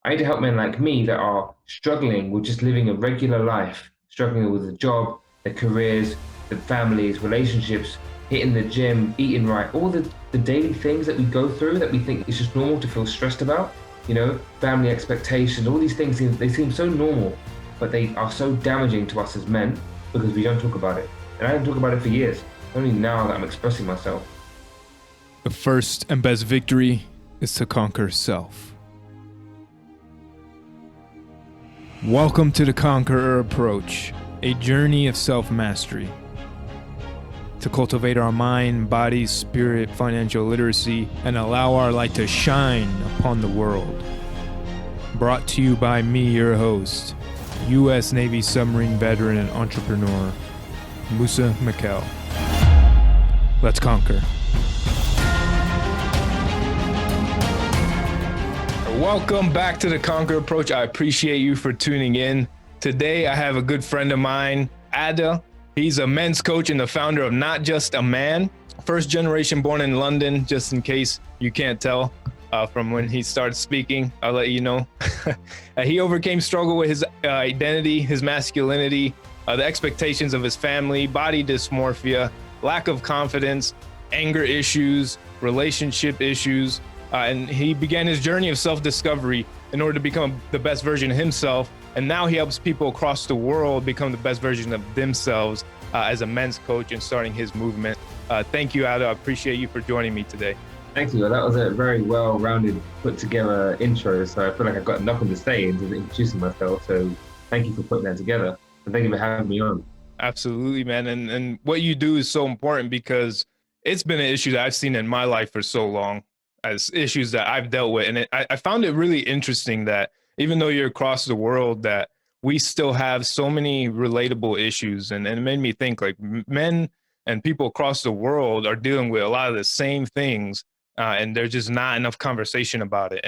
I need to help men like me that are struggling with just living a regular life, struggling with a job, their careers, their families, relationships, hitting the gym, eating right, all the daily things that we go through that we think is just normal to feel stressed about, family expectations, all these things, they seem so normal, but they are so damaging to us as men because we don't talk about it. And I didn't talk about it for years. Only now that I'm expressing myself. The first and best victory is to conquer self. Welcome to the Conqueror approach, a journey of self-mastery. To cultivate our mind, body, spirit, financial literacy, and allow our light to shine upon the world. Brought to you by me, your host, U.S. Navy submarine veteran and entrepreneur, Musa Mikkel. Let's conquer. Welcome back to the Conqueror approach. I appreciate you for tuning in. Today, I have a good friend of mine, Adil. He's a men's coach and the founder of Not Just a Man. First generation born in London, just in case you can't tell from when he started speaking, I'll let you know. He overcame struggle with his identity, his masculinity, the expectations of his family, body dysmorphia, lack of confidence, anger issues, relationship issues, and he began his journey of self-discovery in order to become the best version of himself. And now he helps people across the world become the best version of themselves as a men's coach and starting his movement. Thank you, Adil. I appreciate you for joining me today. Thank you. That was a very well-rounded, put-together intro. So I feel like I've got nothing to say in introducing myself. So thank you for putting that together. And thank you for having me on. Absolutely, man. And what you do is so important because it's been an issue that I've seen in my life for so long, as issues that I've dealt with. And I found it really interesting that even though you're across the world, that we still have so many relatable issues. And it made me think like men and people across the world are dealing with a lot of the same things. And there's just not enough conversation about it.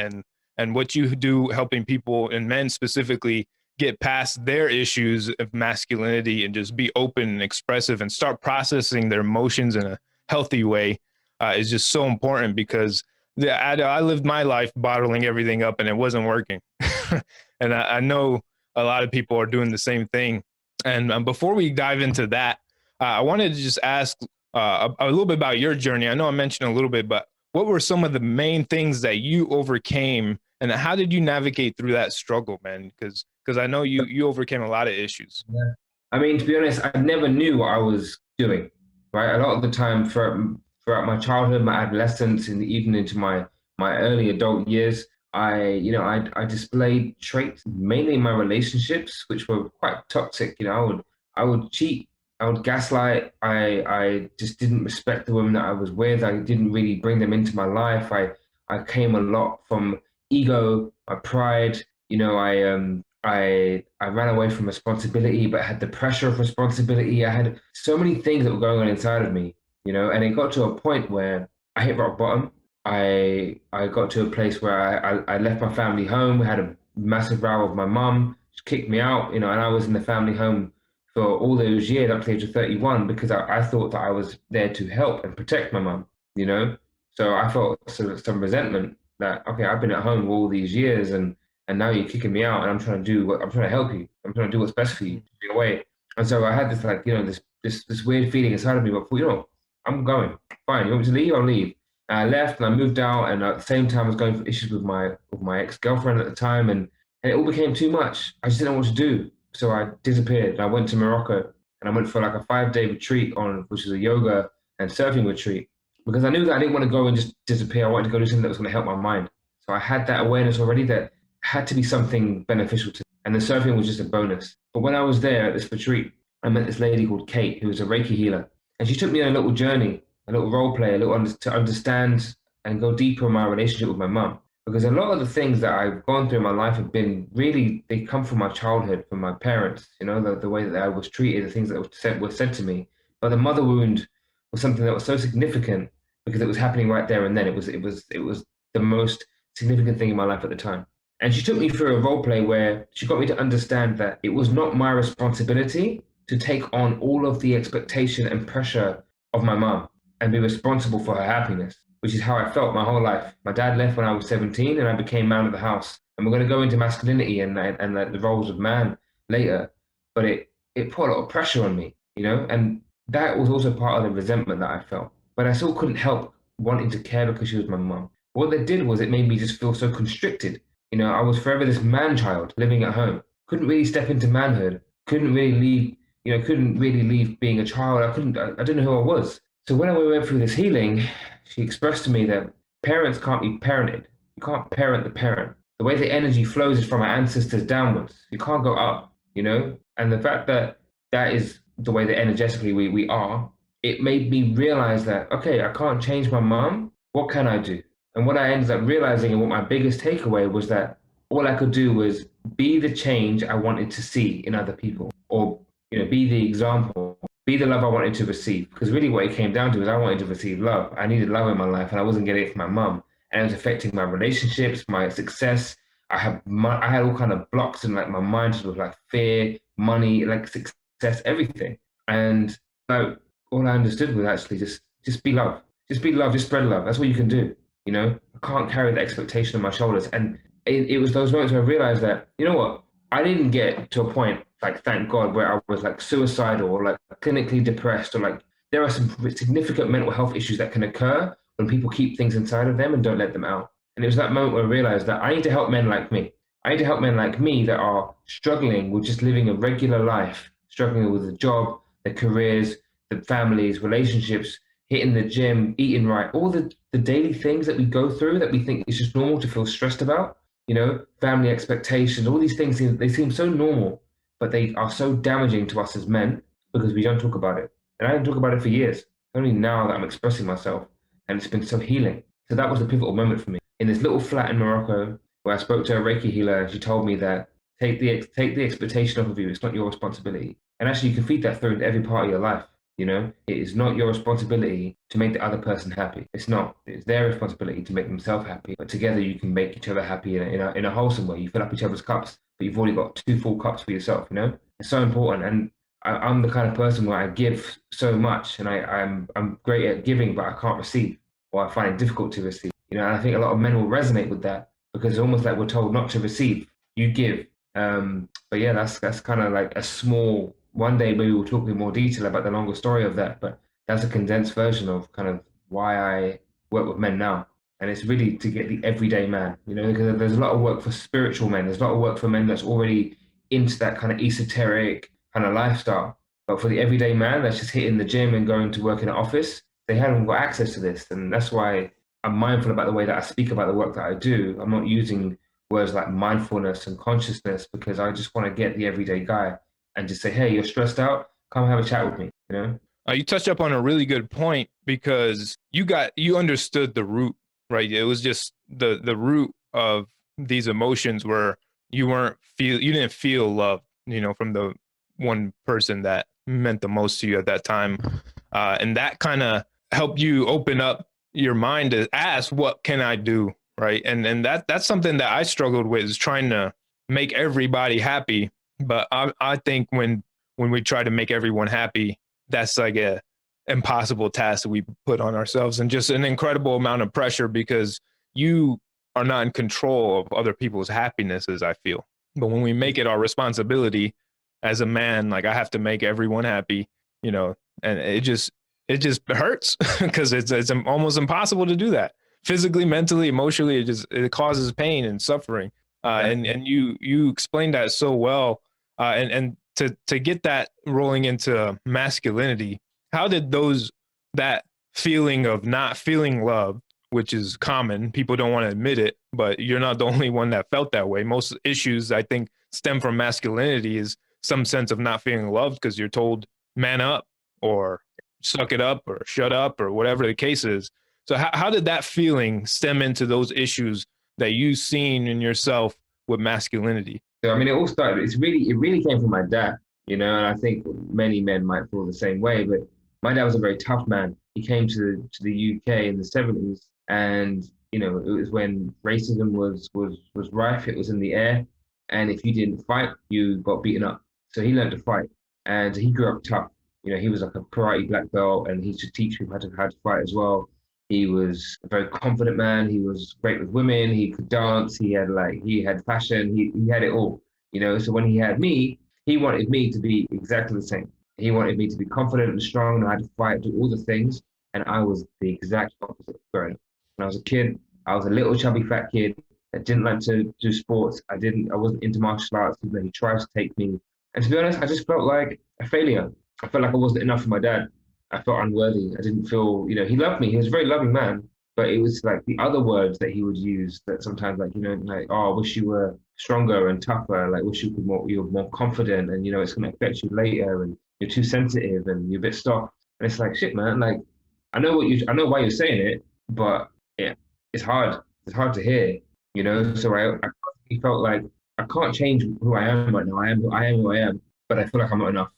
And what you do helping people and men specifically get past their issues of masculinity and just be open and expressive and start processing their emotions in a healthy way is just so important because I lived my life bottling everything up and it wasn't working. And I know a lot of people are doing the same thing. And before we dive into that, I wanted to just ask a little bit about your journey. I know I mentioned a little bit, but what were some of the main things that you overcame and how did you navigate through that struggle, man? Because I know you overcame a lot of issues. Yeah. I mean, to be honest, I never knew what I was doing, right? A lot of the time throughout my childhood, my adolescence, and even into my early adult years, I displayed traits mainly in my relationships, which were quite toxic. I would cheat, I would gaslight, I just didn't respect the women that I was with. I didn't really bring them into my life. I came a lot from ego, my pride. I ran away from responsibility, but had the pressure of responsibility. I had so many things that were going on inside of me, and it got to a point where I hit rock bottom. I got to a place where I left my family home, had a massive row with my mum, she kicked me out, and I was in the family home for all those years up to the age of 31 because I thought that I was there to help and protect my mum, So I felt some resentment that, okay, I've been at home all these years and now you're kicking me out and I'm trying to help you. I'm trying to do what's best for you in a way. And so I had this this weird feeling inside of me, but I'm going. Fine, you want me to leave? I'll leave. And I left and I moved out, and at the same time I was going through issues with my ex-girlfriend at the time, and it all became too much. I just didn't know what to do. So I disappeared. I went to Morocco and I went for like a 5-day retreat which is a yoga and surfing retreat. Because I knew that I didn't want to go and just disappear. I wanted to go do something that was going to help my mind. So I had that awareness already that had to be something beneficial to me. And the surfing was just a bonus. But when I was there at this retreat, I met this lady called Kate, who was a Reiki healer. And she took me on a little journey, a little role play, to understand and go deeper in my relationship with my mum. Because a lot of the things that I've gone through in my life have been really, they come from my childhood, from my parents, the way that I was treated, the things that were said to me. But the mother wound was something that was so significant because it was happening right there and then. It was the most significant thing in my life at the time. And she took me through a role play where she got me to understand that it was not my responsibility to take on all of the expectation and pressure of my mom and be responsible for her happiness, which is how I felt my whole life. My dad left when I was 17 and I became man of the house. And we're going to go into masculinity and like the roles of man later, but it put a lot of pressure on me, you know, and that was also part of the resentment that I felt. But I still couldn't help wanting to care because she was my mum. What that did was it made me just feel so constricted. You know, I was forever this man child living at home. Couldn't really step into manhood. Couldn't really leave. You know, couldn't really leave being a child. I couldn't. I didn't know who I was. So when I went through this healing, she expressed to me that parents can't be parented. You can't parent the parent. The way the energy flows is from our ancestors downwards. You can't go up. You know, and the fact that that is the way that energetically we are, it made me realize that, okay, I can't change my mom. What can I do? And what I ended up realizing and what my biggest takeaway was that all I could do was be the change I wanted to see in other people, or you know, be the example, be the love I wanted to receive. Because really, what it came down to is I wanted to receive love. I needed love in my life, and I wasn't getting it from my mum, and it was affecting my relationships, my success. I had all kind of blocks in like my mind, with like fear, money, like success, everything. And like all I understood was actually just be love, just be love, just spread love. That's what you can do. You know, I can't carry the expectation on my shoulders. And it was those moments where I realized that, you know what, I didn't get to a point, like, thank God, where I was like suicidal or like clinically depressed, or like there are some significant mental health issues that can occur when people keep things inside of them and don't let them out. And it was that moment where I realized that I need to help men like me. I need to help men like me that are struggling with just living a regular life, struggling with a job, their careers, the families, relationships, hitting the gym, eating right, all the daily things that we go through that we think is just normal to feel stressed about, you know, family expectations, all these things, they seem so normal, but they are so damaging to us as men because we don't talk about it. And I didn't talk about it for years. Only now that I'm expressing myself, and it's been so healing. So that was the pivotal moment for me. In this little flat in Morocco, where I spoke to a Reiki healer, and she told me that take the expectation off of you. It's not your responsibility. And actually, you can feed that through into every part of your life. You know, it is not your responsibility to make the other person happy. It's not. It's their responsibility to make themselves happy. But together, you can make each other happy in a wholesome way. You fill up each other's cups, but you've already got two full cups for yourself. You know, it's so important. And I'm the kind of person where I give so much, and I'm great at giving, but I can't receive, or I find it difficult to receive. You know, and I think a lot of men will resonate with that because it's almost like we're told not to receive. You give. But yeah, that's kind of like a small. One day maybe we'll talk in more detail about the longer story of that. But that's a condensed version of kind of why I work with men now. And it's really to get the everyday man, you know, because there's a lot of work for spiritual men. There's a lot of work for men that's already into that kind of esoteric kind of lifestyle. But for the everyday man that's just hitting the gym and going to work in an office, they haven't got access to this. And that's why I'm mindful about the way that I speak about the work that I do. I'm not using words like mindfulness and consciousness because I just want to get the everyday guy and just say, hey, you're stressed out, come have a chat with me, you know? You touched up on a really good point because you understood the root, right? It was just the root of these emotions where you didn't feel love, you know, from the one person that meant the most to you at that time, and that kind of helped you open up your mind to ask, what can I do, right? And that's something that I struggled with, is trying to make everybody happy. But I think when we try to make everyone happy, that's like a impossible task that we put on ourselves, and just an incredible amount of pressure because you are not in control of other people's happinesses, I feel. But when we make it our responsibility as a man, like I have to make everyone happy, you know, and it just hurts because it's almost impossible to do that physically, mentally, emotionally. It causes pain and suffering. And you explained that so well. And to get that rolling into masculinity, how did that feeling of not feeling love, which is common, people don't want to admit it, but you're not the only one that felt that way. Most issues, I think, stem from masculinity, is some sense of not feeling loved because you're told man up or suck it up or shut up or whatever the case is. So how did that feeling stem into those issues that you've seen in yourself with masculinity? So I mean, it all started. It really came from my dad, you know. And I think many men might feel the same way. But my dad was a very tough man. He came to the UK in the '70s, and you know, it was when racism was rife. It was in the air, and if you didn't fight, you got beaten up. So he learned to fight, and he grew up tough. You know, he was like a karate black belt, and he should teach people how to fight as well. He was a very confident man. He was great with women. He could dance. He had fashion. He had it all, you know. So when he had me, he wanted me to be exactly the same. He wanted me to be confident and strong, and I had to fight, do all the things. And I was the exact opposite growing up. When I was a kid, I was a little chubby fat kid that didn't like to do sports. I wasn't into martial arts, even though he tried to take me. And to be honest, I just felt like a failure. I felt like I wasn't enough for my dad. I felt unworthy. I didn't feel, he loved me. He was a very loving man, but it was like the other words that he would use that sometimes, like, like, oh, I wish you were stronger and tougher. Like, wish you were more confident, and it's going to affect you later, and you're too sensitive, and you're a bit soft. And it's like, shit, man. Like, I know why you're saying it, but yeah, it's hard. It's hard to hear, So I constantly felt like I can't change who I am right now. I am who I am, but I feel like I'm not enough.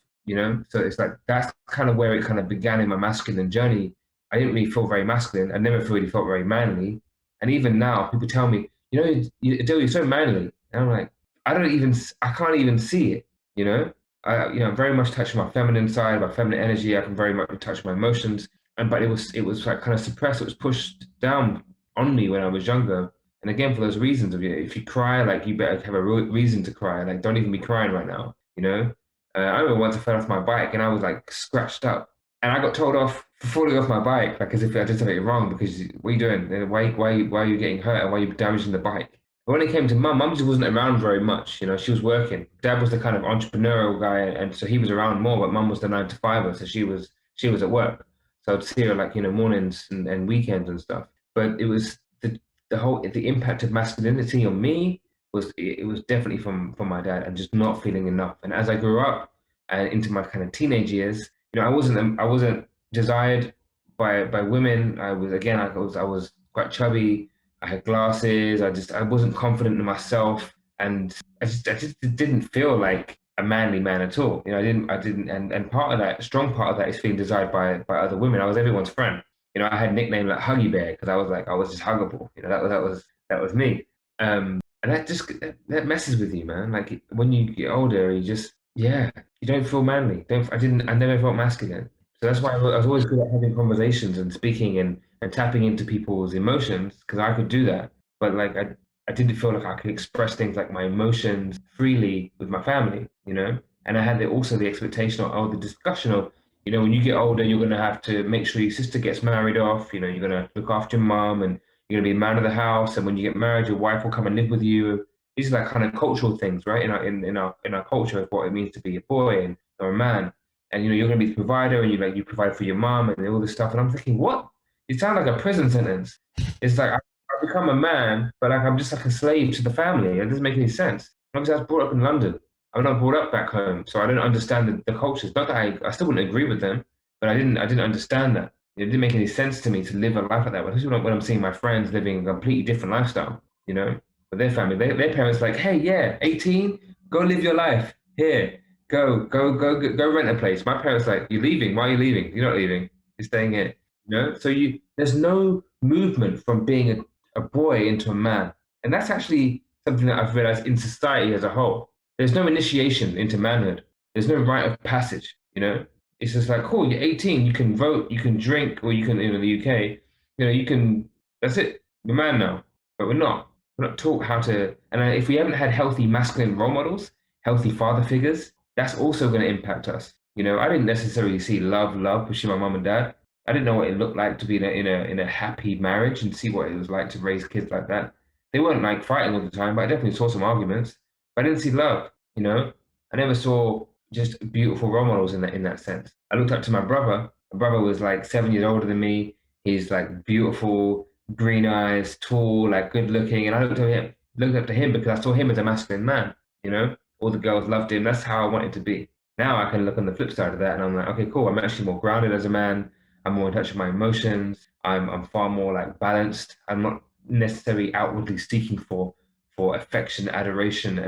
So it's like that's kind of where it kind of began in my masculine journey. I didn't really feel very masculine. I never really felt very manly. And even now, people tell me, Adil, you're so manly. And I'm like, I can't even see it, you know? I'm very much touched my feminine side, my feminine energy. I can very much touch my emotions. But it was like kind of suppressed. It was pushed down on me when I was younger. And again, for those reasons of if you cry, like you better have a reason to cry. Like, don't even be crying right now. I remember once I fell off my bike and I was like scratched up, and I got told off for falling off my bike, like as if I did something wrong. Because what are you doing? Why are you getting hurt? And why are you damaging the bike? But when it came to mum just wasn't around very much. She was working. Dad was the kind of entrepreneurial guy, and so he was around more. But mum was the 9 to 5er, so she was at work. So I'd see her like mornings and weekends and stuff. But it was the impact of masculinity on me was definitely from my dad, and just not feeling enough. And as I grew up and into my kind of teenage years, I wasn't desired by women. I was quite chubby. I had glasses. I wasn't confident in myself, and I just didn't feel like a manly man at all. I didn't, and part of that, a strong part of that, is feeling desired by other women. I was everyone's friend. I had a nickname like Huggy Bear because I was just huggable. That was me. And that messes with you, man. Like when you get older, you don't feel manly. I never felt masculine. So that's why I was always good at having conversations and speaking and tapping into people's emotions, because I could do that. But like I didn't feel like I could express things like my emotions freely with my family. And I had also the expectation or the discussion of, when you get older, you're going to have to make sure your sister gets married off. You're going to look after your mom, and you're going to be a man of the house. And when you get married, your wife will come and live with you. These are like kind of cultural things, right? In our culture, of what it means to be a boy or a man. And you're going to be the provider, and you provide for your mom and all this stuff. And I'm thinking, what? You sound like a prison sentence. It's like I become a man, but like I'm just like a slave to the family. It doesn't make any sense. Obviously, I was brought up in London. I'm not brought up back home, so I don't understand the cultures. Not that I still wouldn't agree with them, but I didn't understand that. It didn't make any sense to me to live a life like that. Especially when I'm seeing my friends living a completely different lifestyle, with their family. Their parents like, hey, yeah, 18, go live your life. Here, go rent a place. My parents like, you're leaving. Why are you leaving? You're not leaving. You're staying here. So there's no movement from being a boy into a man. And that's actually something that I've realized in society as a whole. There's no initiation into manhood. There's no rite of passage. It's just like, cool, you're 18, you can vote, you can drink, or you can, in the UK, you can, that's it, we're man now. But we're not taught how to, and if we haven't had healthy masculine role models, healthy father figures, that's also going to impact us. I didn't necessarily see love between my mum and dad. I didn't know what it looked like to be in a happy marriage and see what it was like to raise kids like that. They weren't like fighting all the time, but I definitely saw some arguments. But I didn't see love. I never saw just beautiful role models in that sense. I looked up to my brother. My brother was like 7 years older than me. He's like beautiful, green eyes, tall, like good looking. And I looked up to him because I saw him as a masculine man. All the girls loved him. That's how I wanted to be. Now I can look on the flip side of that, and I'm like, okay, cool. I'm actually more grounded as a man. I'm more in touch with my emotions. I'm far more like balanced. I'm not necessarily outwardly seeking for affection, adoration,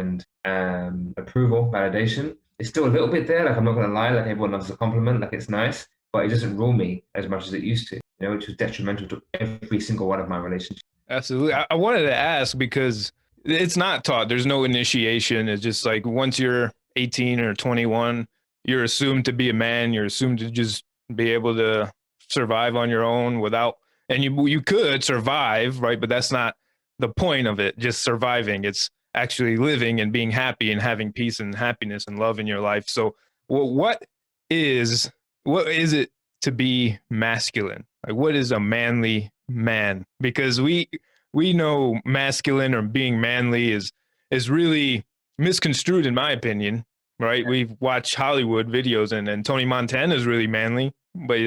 and approval, validation. It's still a little bit there. Like I'm not gonna lie. Like everyone loves a compliment. Like it's nice, but it doesn't rule me as much as it used to. Which was detrimental to every single one of my relationships. Absolutely. I wanted to ask because it's not taught. There's no initiation. It's just like once you're 18 or 21, you're assumed to be a man. You're assumed to just be able to survive on your own without and you could survive, right? But that's not the point of it. Just surviving. It's actually living and being happy and having peace and happiness and love in your life. So, well, is what is it to be masculine? Like, what is a manly man? Because we know masculine or being manly is really misconstrued, in my opinion. Right? We've watched Hollywood videos, and Tony Montana is really manly, but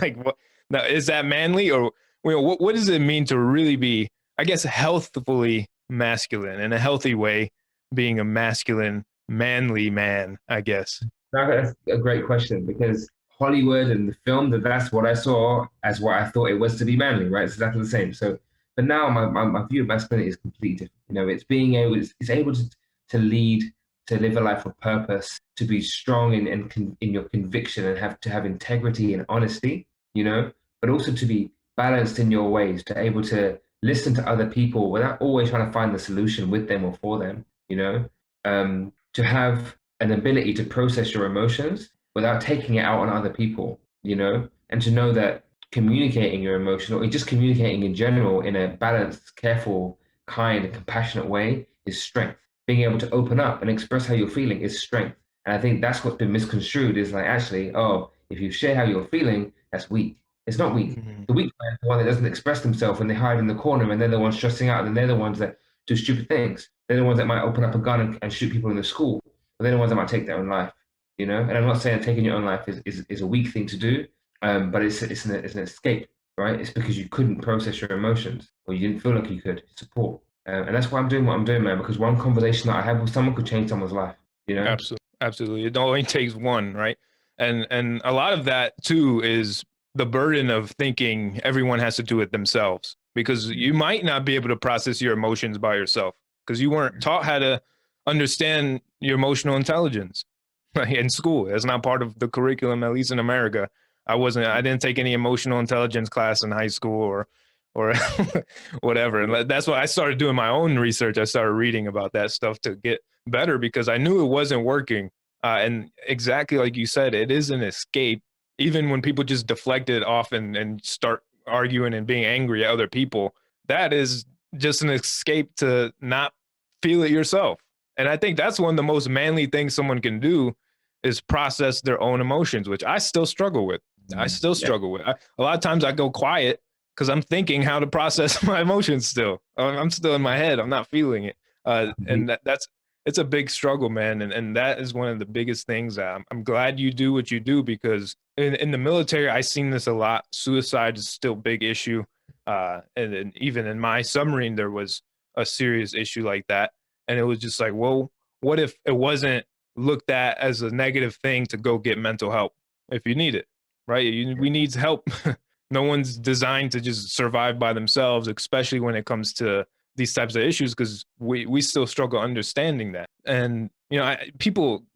like, what? Now, is that manly, or what does it mean to really be, I guess, healthfully masculine in a healthy way, being a masculine, manly man? I guess. No, that's a great question because Hollywood and the film that's what I saw as what I thought it was to be manly, right? It's exactly the same. So, but now my view of masculinity is completely different. You know, it's being able it's able to lead, to live a life of purpose, to be strong in your conviction and have integrity and honesty. You know, but also to be balanced in your ways, to able to listen to other people without always trying to find the solution with them or for them. You know, to have an ability to process your emotions without taking it out on other people, you know, and to know that communicating your emotion or just communicating in general in a balanced, careful, kind, and compassionate way is strength. Being able to open up and express how you're feeling is strength. And I think that's what's been misconstrued is like, actually, oh, if you share how you're feeling, that's weak. It's not weak. Mhm. The weak man is the one that doesn't express themselves and they hide in the corner and they're the ones stressing out and they're the ones that do stupid things. They're the ones that might open up a gun and shoot people in the school, but they're the ones that might take their own life, you know. And I'm not saying taking your own life is a weak thing to do, but it's an escape, right? It's because you couldn't process your emotions or you didn't feel like you could support, and that's why I'm doing what I'm doing, man. Because one conversation that I have with someone could change someone's life, you know. Absolutely, absolutely. It only takes one, right? And a lot of that too is the burden of thinking everyone has to do it themselves, because you might not be able to process your emotions by yourself because you weren't taught how to understand your emotional intelligence, right, in school. That's not part of the curriculum, at least in America. I didn't take any emotional intelligence class in high school or whatever. And that's why I started doing my own research. I started reading about that stuff to get better because I knew it wasn't working. And exactly like you said, it is an escape. Even when people just deflect it off and start arguing and being angry at other people, that is just an escape to not feel it yourself. And I think that's one of the most manly things someone can do is process their own emotions, which I still struggle with. I still Yeah. struggle with. A lot of times I go quiet because I'm thinking how to process my emotions still. I'm still in my head. I'm not feeling it. And that's it's a big struggle, man. And that is one of the biggest things. I'm glad you do what you do because in the military, I've seen this a lot. Suicide is still a big issue. And even in my submarine, there was a serious issue like that. And it was just like, well, what if it wasn't looked at as a negative thing to go get mental help if you need it, right? We need help. No one's designed to just survive by themselves, especially when it comes to these types of issues, because we still struggle understanding that. And you know,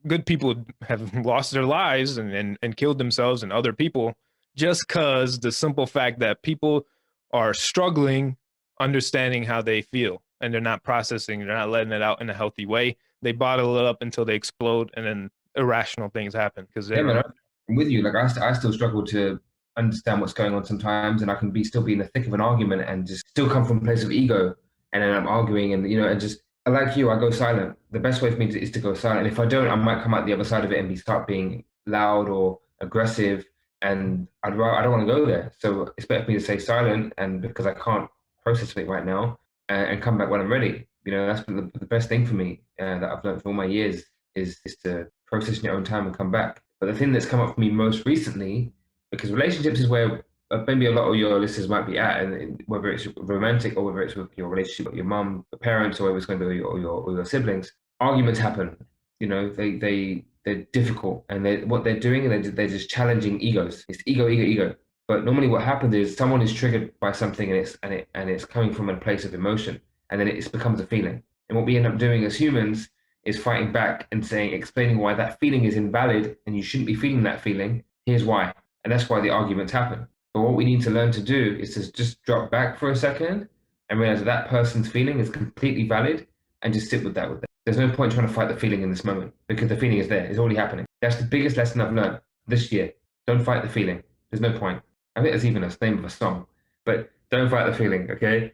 good people have lost their lives and killed themselves and other people just because the simple fact that people are struggling understanding how they feel and they're not processing, they're not letting it out in a healthy way. They bottle it up until they explode, and then irrational things happen because Yeah, they're man, I'm with you. Like I still struggle to understand what's going on sometimes, and I can be still be in the thick of an argument and just still come from a place of ego, and then I'm arguing, and you know, and just like you, I go silent. The best way for me is to go silent. And if I don't, I might come out the other side of it and start being loud or aggressive, and I don't want to go there. So it's better for me to stay silent, and because I can't process it right now, and come back when I'm ready. You know, that's the best thing for me that I've learned for all my years is to process in your own time and come back. But the thing that's come up for me most recently, because relationships is where maybe a lot of your listeners might be at, and whether it's romantic or whether it's with your relationship with your mum, your parents, or whether it's going to be or your siblings, arguments happen. You know, they're difficult, and what they're doing, and they're just challenging egos. It's ego. But normally, what happens is someone is triggered by something, and it's coming from a place of emotion, and then it becomes a feeling. And what we end up doing as humans is fighting back and saying, explaining why that feeling is invalid and you shouldn't be feeling that feeling. Here's why. And that's why the arguments happen. But what we need to learn to do is to just drop back for a second and realize that that person's feeling is completely valid and just sit with that with them. There's no point trying to fight the feeling in this moment because the feeling is there. It's already happening. That's the biggest lesson I've learned this year. Don't fight the feeling. There's no point. I think there's even a name of a song. but don't fight the feeling, okay?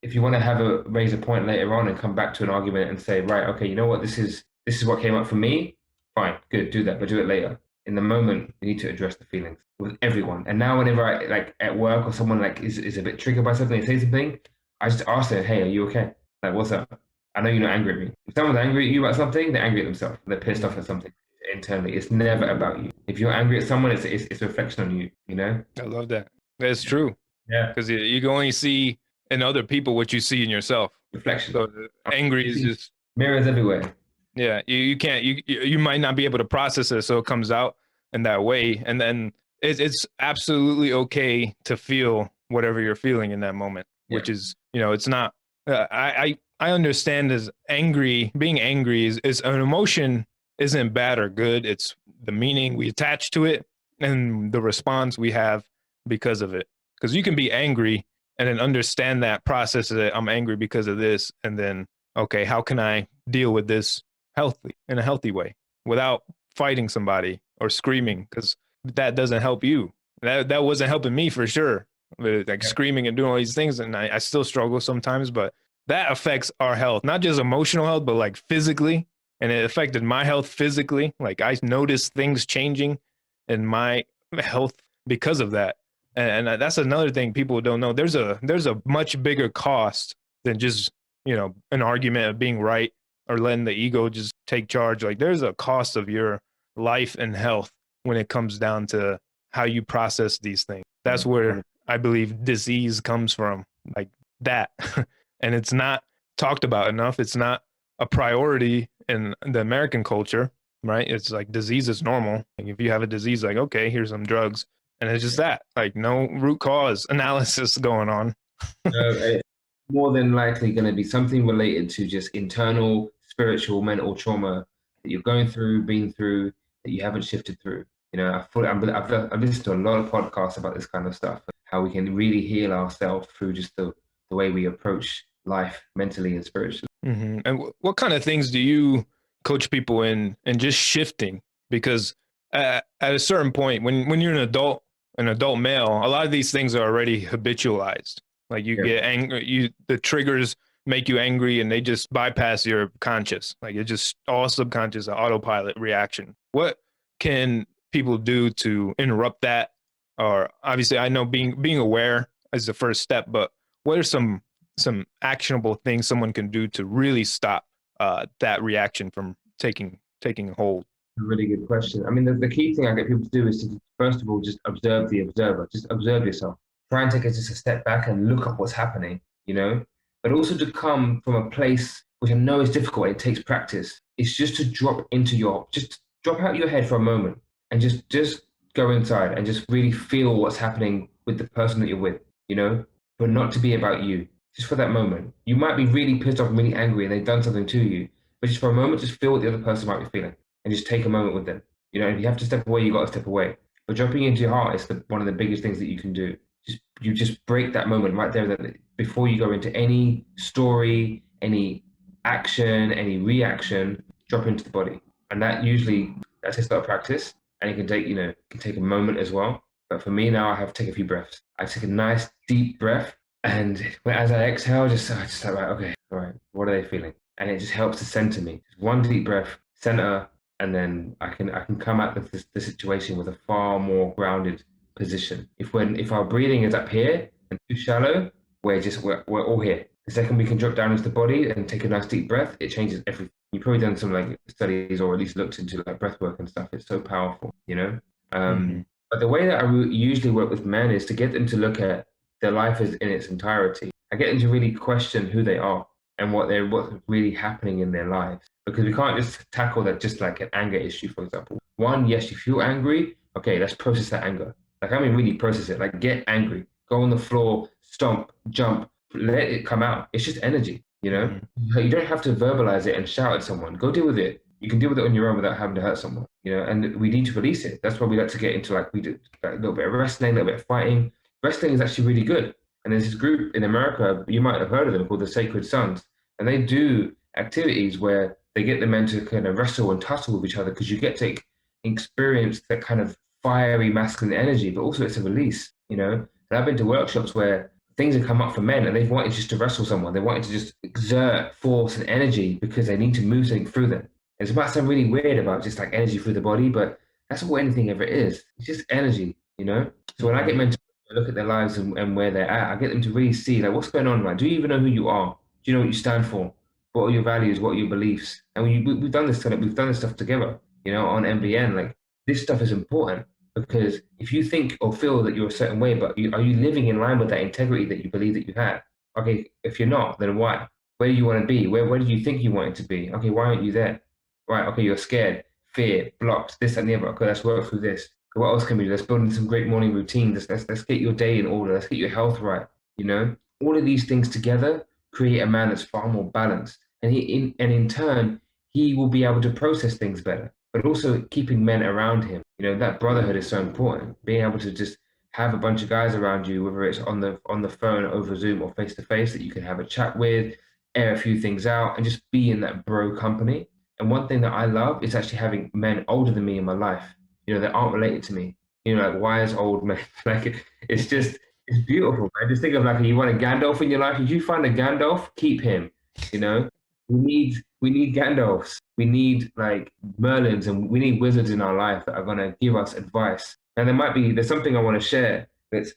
If you want to raise a point later on and come back to an argument and say, right, okay, you know what, this is what came up for me. Fine, good, do that, but do it later. In the moment, you need to address the feelings with everyone. And now, whenever I like at work or someone like is a bit triggered by something, they say something, I just ask them, hey, are you okay? Like, what's up? I know you're not angry at me. If someone's angry at you about something, they're angry at themselves. They're pissed off at something internally. It's never about you. If you're angry at someone, it's a reflection on you. You know. I love that. That's true. Yeah. Because you can only see in other people what you see in yourself. Reflection. So angry is just mirrors everywhere. Yeah, you can't you might not be able to process it, so it comes out in that way, and then it's absolutely okay to feel whatever you're feeling in that moment, which is it's not. I understand as being angry is an emotion isn't bad or good. It's the meaning we attach to it and the response we have because of it. Because you can be angry and then understand that process that I'm angry because of this, and then okay, how can I deal with this in a healthy way without fighting somebody or screaming, because that doesn't help you. That wasn't helping me for sure. Like screaming and doing all these things, and I still struggle sometimes, but that affects our health, not just emotional health, but like physically. And it affected my health physically. Like I noticed things changing in my health because of that. And that's another thing people don't know. There's a much bigger cost than just an argument of being right or letting the ego just take charge. Like there's a cost of your life and health when it comes down to how you process these things. That's where I believe disease comes from, like that. And it's not talked about enough. It's not a priority in the American culture, right? It's like disease is normal. Like if you have a disease, like, okay, here's some drugs. And it's just that, like no root cause analysis going on. It's more than likely going to be something related to just internal, spiritual, mental trauma that you're going through, been through, that you haven't shifted through. I've listened to a lot of podcasts about this kind of stuff, how we can really heal ourselves through just the way we approach life mentally and spiritually. Mm-hmm. And what kind of things do you coach people in just shifting? Because at a certain point, when you're an adult male, a lot of these things are already habitualized. Like you get angry, the triggers make you angry, and they just bypass your conscious. Like it's just all subconscious, autopilot reaction. What can people do to interrupt that? Or obviously, I know being aware is the first step, but what are some actionable things someone can do to really stop that reaction from taking hold? A really good question. I mean, the key thing I get people to do is to, first of all, just observe the observer. Just observe yourself. Try and take just a step back and look at what's happening, but also to come from a place which I know is difficult. It takes practice. It's just to just drop out your head for a moment and just go inside and just really feel what's happening with the person that you're with, but not to be about you. Just for that moment. You might be really pissed off, really angry, and they've done something to you, but just for a moment, just feel what the other person might be feeling and just take a moment with them. If you have to step away, you got to step away. But jumping into your heart is one of the biggest things that you can do. You just break that moment right there before you go into any story, any action, any reaction. Drop into the body, and that takes a lot of practice, and it can take a moment as well. But for me now, I have to take a few breaths. I take a nice deep breath, and as I exhale, I just like, right, okay, all right, what are they feeling? And it just helps to center me. Just one deep breath, center, and then I can come at the situation with a far more grounded position. If our breathing is up here and too shallow, we're all here. The second we can drop down into the body and take a nice deep breath, it changes everything. You've probably done some like studies or at least looked into like breath work and stuff. It's so powerful, But the way that I usually work with men is to get them to look at their life in its entirety. I get them to really question who they are and what's really happening in their lives. Because we can't just tackle that just like an anger issue, for example. One, yes, you feel angry. Okay, let's process that anger. Like, I mean, really process it. Like, get angry. Go on the floor, stomp, jump, let it come out. It's just energy, Mm-hmm. You don't have to verbalize it and shout at someone. Go deal with it. You can deal with it on your own without having to hurt someone, and we need to release it. That's why we like to get into we do like a little bit of wrestling, a little bit of fighting. Wrestling is actually really good. And there's this group in America, you might have heard of them, called the Sacred Sons. And they do activities where they get the men to kind of wrestle and tussle with each other, because you get to experience that kind of fiery masculine energy, but also it's a release, And I've been to workshops where things have come up for men and they've wanted just to wrestle someone. They wanted to just exert force and energy because they need to move something through them. It might sound really weird about just like energy through the body, but that's what anything ever is. It's just energy, you know? So when I get Mhm. men to look at their lives and where they're at, I get them to really see like what's going on, man. Do you even know who you are? Do you know what you stand for? What are your values? What are your beliefs? And we've done this we've done this stuff together, you know, on MBN. Like this stuff is important because if you think or feel that you're a certain way, but are you living in line with that integrity that you believe that you have? Okay, if you're not, then why? Where do you want to be? Where do you think you want it to be? Okay, why aren't you there? Right, okay, you're scared, fear, blocked, this and the other. Okay, let's work through this. Okay, what else can we do? Let's build in some great morning routines. Let's get your day in order. Let's get your health right. You know, all of these things together create a man that's far more balanced, and in turn he will be able to process things better. But also keeping men around him. You know, that brotherhood is so important. Being able to just have a bunch of guys around you, whether it's on the phone, over Zoom, or face to face, that you can have a chat with, air a few things out, and just be in that bro company. And one thing that I love is actually having men older than me in my life. You know, that aren't related to me. You know, like wise old men. Like it's just it's beautiful, man. Just think of like you want a Gandalf in your life. If you find a Gandalf, keep him. You know, we need Gandalfs. We need like Merlins, and we need wizards in our life that are gonna give us advice. And there's something I want to share. It's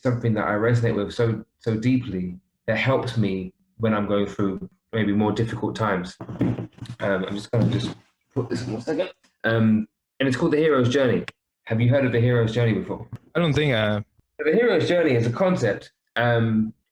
something that I resonate with so deeply that helps me when I'm going through maybe more difficult times. I'm just gonna just put this in 1 second. And it's called the hero's journey. Have you heard of the hero's journey before? I don't think I. The hero's journey is a concept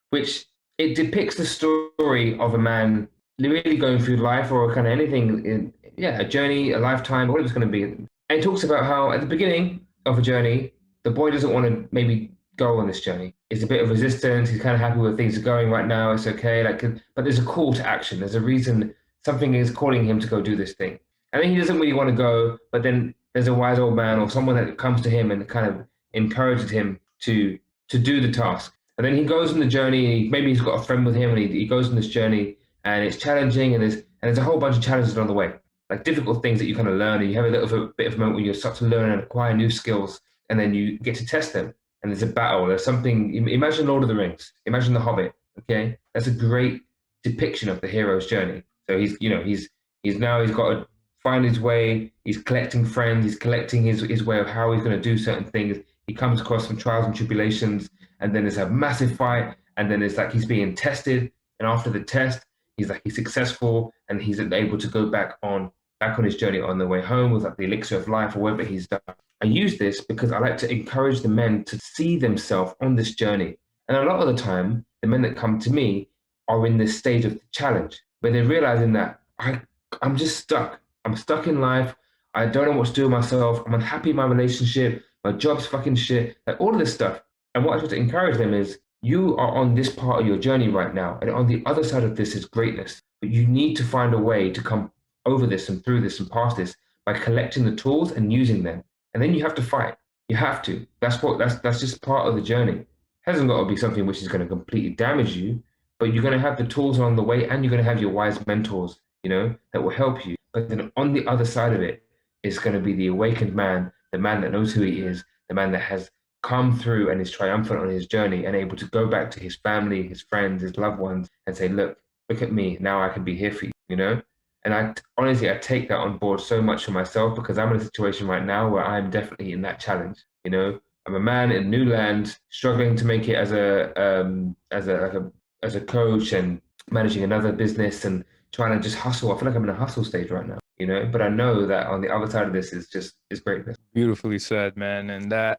which it depicts the story of a man really going through life or kind of anything in, yeah, a journey, a lifetime, what it's going to be. And it talks about how at the beginning of a journey, the boy doesn't want to maybe go on this journey. It's a bit of resistance. He's kind of happy where things are going right now. It's okay. Like, but there's a call to action. There's a reason something is calling him to go do this thing. And then he doesn't really want to go, but then there's a wise old man or someone that comes to him and kind of encourages him to do the task. And then he goes on the journey. Maybe he's got a friend with him, and he goes on this journey, and it's challenging, and there's a whole bunch of challenges along the way, like difficult things that you kind of learn, and you have a little bit of a moment where you start to learn and acquire new skills, and then you get to test them. And there's a battle. There's something. Imagine Lord of the Rings. Imagine The Hobbit. Okay, that's a great depiction of the hero's journey. So he's got to find his way. He's collecting friends. He's collecting his way of how he's going to do certain things. He comes across some trials and tribulations, and then there's a massive fight, and then it's like he's being tested, and after the test, he's successful, and he's able to go back on his journey on the way home with like the elixir of life or whatever he's done. I use this because I like to encourage the men to see themselves on this journey, and a lot of the time, the men that come to me are in this stage of the challenge where they're realizing that I'm just stuck. I'm stuck in life. I don't know what to do with myself. I'm unhappy in my relationship. My job's fucking shit. Like all of this stuff. And what I try to encourage them is you are on this part of your journey right now. And on the other side of this is greatness. But you need to find a way to come over this and through this and past this by collecting the tools and using them. And then you have to fight. You have to. That's just part of the journey. It hasn't got to be something which is going to completely damage you, but you're going to have the tools along the way and you're going to have your wise mentors, you know, that will help you. But then on the other side of it is going to be the awakened man, the man that knows who he is, the man that has come through and is triumphant on his journey and able to go back to his family, his friends, his loved ones and say, look at me. Now I can be here for you, you know? And I take that on board so much for myself because I'm in a situation right now where I'm definitely in that challenge. You know, I'm a man in new land, struggling to make it as a coach and managing another business and trying to just hustle. I feel like I'm in a hustle stage right now, you know. But I know that on the other side of this is greatness. Beautifully said, man. And I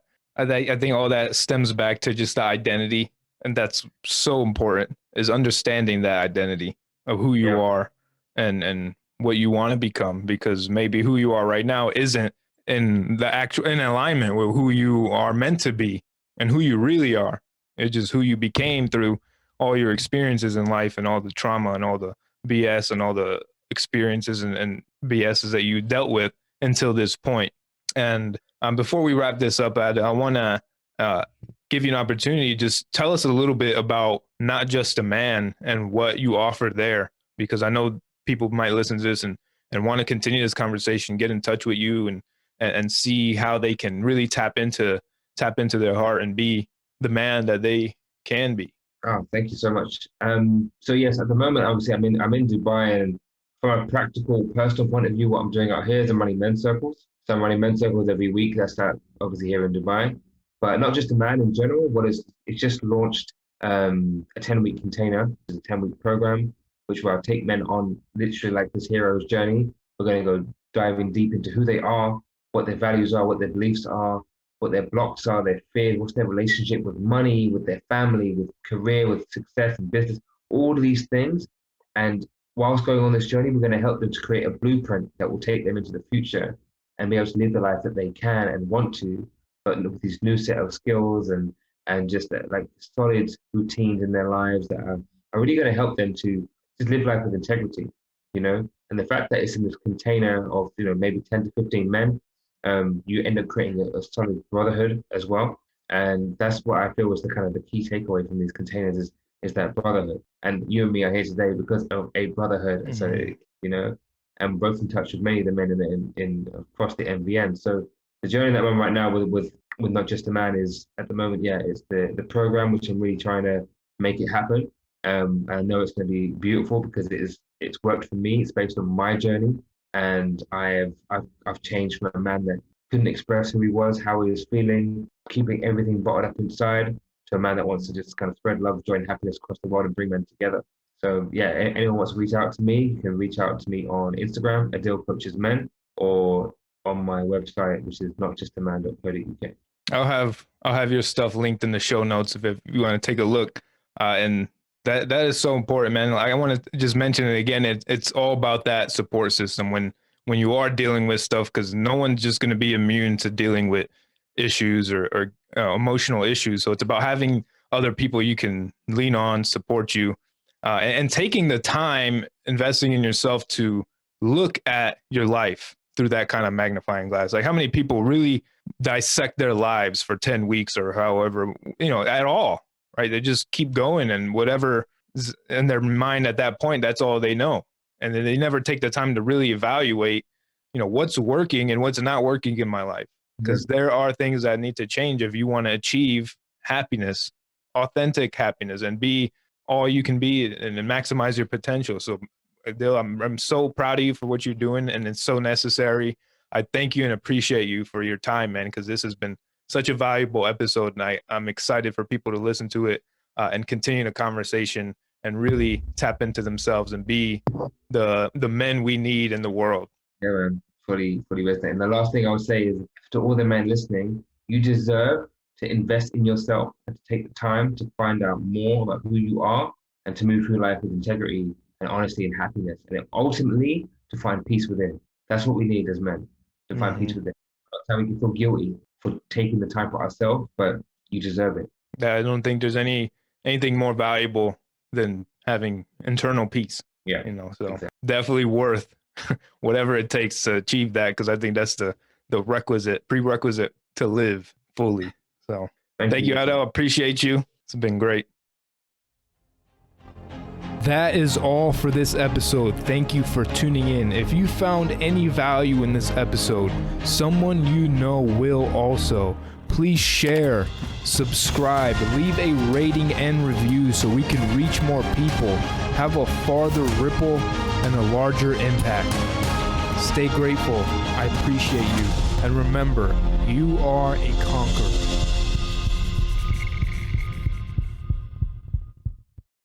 think all that stems back to just the identity, and that's so important is understanding that identity of who you Yeah, are and what you want to become, because maybe who you are right now isn't in alignment with who you are meant to be and who you really are. It's just who you became through all your experiences in life and all the trauma and all the BS and all the experiences and BSs that you dealt with until this point. And before we wrap this up, I want to uh, give you an opportunity. Just tell us a little bit about Not Just a Man and what you offer there, because I know people might listen to this and want to continue this conversation, get in touch with you and see how they can really tap into their heart and be the man that they can be. Oh, thank you so much. So yes, at the moment, obviously, I'm in Dubai, and from a practical, personal point of view, what I'm doing out here is I'm running men's circles. So I'm running men's circles every week. That's that obviously here in Dubai, but not just a man in general. It's just launched a 10-week container, it's a 10-week program, which will take men on literally like this hero's journey. We're going to go diving deep into who they are, what their values are, what their beliefs are, what their blocks are, their fears, what's their relationship with money, with their family, with career, with success and business, all of these things. And whilst going on this journey, we're going to help them to create a blueprint that will take them into the future and be able to live the life that they can and want to, but with these new set of skills and just like solid routines in their lives that are really going to help them to just live life with integrity, you know? And the fact that it's in this container of, maybe 10 to 15 men, you end up creating a solid brotherhood as well. And that's what I feel was the kind of the key takeaway from these containers is that brotherhood. And you and me are here today because of a brotherhood. So, and we're both in touch with many of the men in across the MVN. So the journey that I'm on right now with Not Just a Man is at the moment, it's the program, which I'm really trying to make it happen. I know it's going to be beautiful because it's worked for me. It's based on my journey, and I've changed from a man that couldn't express who he was, how he was feeling, keeping everything bottled up inside, to a man that wants to just kind of spread love, joy, and happiness across the world and bring men together. So anyone wants to reach out to me, you can reach out to me on Instagram, Adil Coaches Men, or on my website, which is notjustaman.co.uk. I'll have your stuff linked in the show notes if you want to take a look. And that is so important, man. I want to just mention it again. It's all about that support system when you are dealing with stuff, because no one's just going to be immune to dealing with issues or emotional issues. So it's about having other people you can lean on, support you, and taking the time, investing in yourself to look at your life through that kind of magnifying glass. Like, how many people really dissect their lives for 10 weeks or however, at all, right? They just keep going, and whatever is in their mind at that point, that's all they know. And then they never take the time to really evaluate, what's working and what's not working in my life. Because there are things that need to change if you want to achieve happiness, authentic happiness, and be all you can be and maximize your potential. So Adil, I'm so proud of you for what you're doing, and it's so necessary. I thank you and appreciate you for your time, man, because this has been such a valuable episode, and I'm excited for people to listen to it and continue the conversation and really tap into themselves and be the men we need in the world. Yeah, man, fully resonate. And the last thing I would say is, to all the men listening, you deserve to invest in yourself and to take the time to find out more about who you are and to move through life with integrity and honesty and happiness, and then ultimately to find peace within. That's what we need as men, to find peace within. Not we can feel guilty for taking the time for ourselves, but you deserve it. I don't think there's anything more valuable than having internal peace. Yeah, so exactly. Definitely worth whatever it takes to achieve that, because I think that's the prerequisite to live fully. So thank you, Adil. Appreciate you. It's been great. That is all for this episode. Thank you for tuning in. If you found any value in this episode, someone you know will also. Please share, subscribe, leave a rating and review so we can reach more people, have a farther ripple, and a larger impact. Stay grateful. I appreciate you. And remember, you are a conqueror.